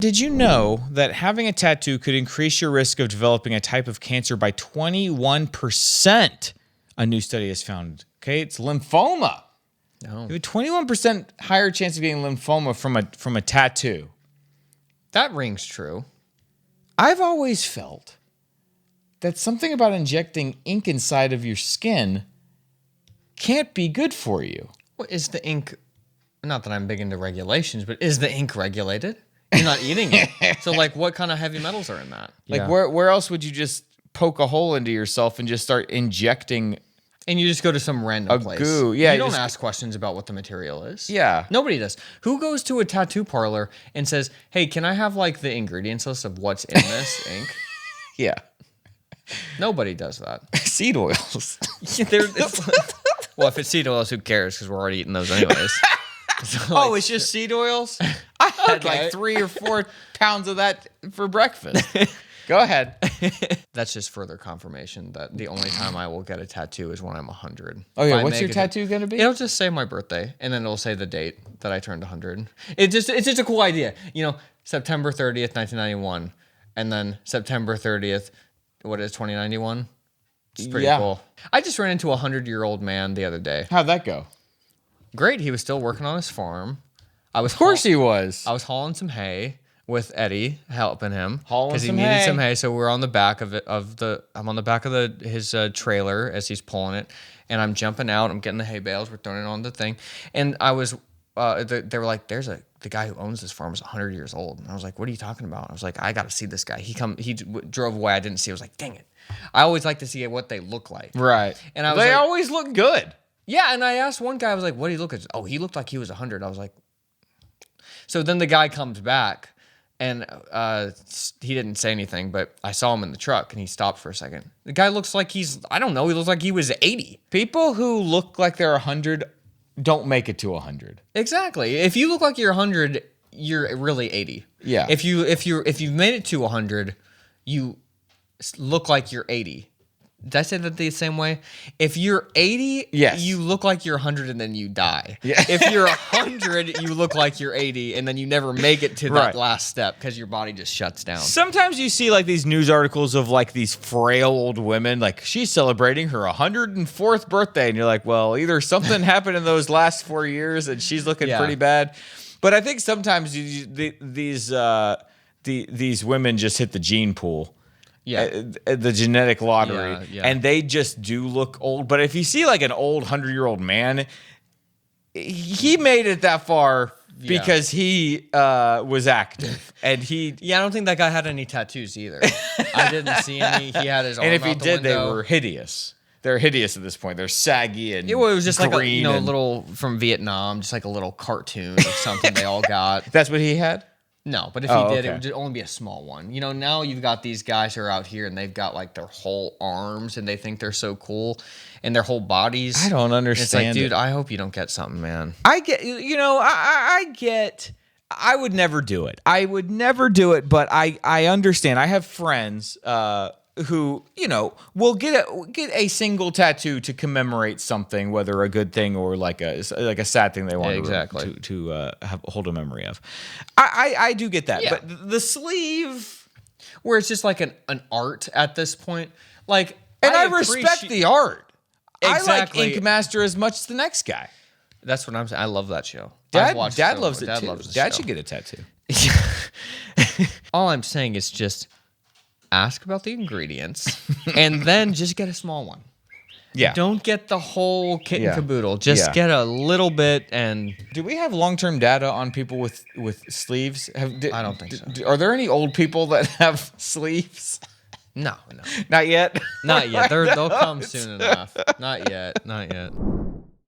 Did you know that having a tattoo could increase your risk of developing a type of cancer by 21%? A new study has found. Okay, it's lymphoma. No. You have a 21% higher chance of getting lymphoma from a tattoo. That rings true. I've always felt that something about injecting ink inside of your skin can't be good for you. What is the ink? Not that I'm big into regulations, but is the ink regulated? You're not eating it. So, like, what kind of heavy metals are in that? Like, where else would you just poke a hole into yourself and just start injecting? And you just go to some random place. Goo. Yeah, You don't ask questions about what the material is. Yeah. Nobody does. Who goes to a tattoo parlor and says, hey, can I have, like, the ingredients list of what's in this ink? Yeah. Nobody does that. Seed oils. Well, if it's seed oils, who cares? Because we're already eating those anyways. So, Oh, it's just seed oils? I had like 3 or 4 pounds of that for breakfast. Go ahead. That's just further confirmation that the only time I will get a tattoo is when I'm 100. Oh, yeah. What's your tattoo going to be? It'll just say my birthday, and then it'll say the date that I turned 100. It's just a cool idea. You know, September 30th, 1991, and then September 30th, what is 2091? It's pretty cool. I just ran into a 100-year-old man the other day. How'd that go? Great. He was still working on his farm. Of course he was. I was hauling some hay with Eddie, helping him Hauling some he needed hay. some hay. So we're on the back of it. I'm on the back of his trailer as he's pulling it, and I'm jumping out. I'm getting the hay bales. We're throwing it on the thing, and I was. They were like, "The guy who owns this farm is 100 years old." And I was like, "What are you talking about?" I was like, "I got to see this guy." He drove away. I didn't see. I was like, "Dang it!" I always like to see what they look like. Right. And I was they like, always look good. Yeah, and I asked one guy, I was like, what did he look like? Oh, he looked like he was 100. I was like, so then the guy comes back, and he didn't say anything, but I saw him in the truck, and he stopped for a second. The guy looks like he looks like he was 80. People who look like they're 100 don't make it to 100. Exactly. If you look like you're 100, you're really 80. Yeah. If you've made it to 100, you look like you're 80. Did I say that the same way? If you're 80, yes, you look like you're 100 and then you die. Yeah. If you're 100, you look like you're 80 and then you never make it to that last step because your body just shuts down. Sometimes you see like these news articles of like these frail old women, like she's celebrating her 104th birthday. And you're like, well, either something happened in those last 4 years and she's looking pretty bad. But I think sometimes these women just hit the gene pool. Yeah, the genetic lottery, and they just do look old. But if you see like an old 100-year-old man, he made it that far because he was active, and he. Yeah, I don't think that guy had any tattoos either. I didn't see any. He had his arm and if out he the did, window. they were hideous. They're hideous at this point. They're saggy and it was just like a and, little from Vietnam, just like a little cartoon of something they all got. That's what he had. No, but if he did, it would only be a small one. You know, now you've got these guys who are out here and they've got like their whole arms and they think they're so cool and their whole bodies. I don't understand. It's like, dude, I hope you don't get something, man. I get, I get, I would never do it. But I understand. I have friends who, will get a single tattoo to commemorate something, whether a good thing or like a sad thing they want to hold a memory of. I do get that, but the sleeve, where it's just like an art at this point, like, and I respect the art. Exactly. I like Ink Master as much as the next guy. That's what I'm saying. I love that show. Dad loves it too. Dad should get a tattoo. All I'm saying is just ask about the ingredients and then just get a small one. Yeah. Don't get the whole kit and caboodle. Just get a little bit. And do we have long-term data on people with sleeves? I don't think so. Are there any old people that have sleeves? No. Not yet? Not yet. They'll come soon enough. Not yet.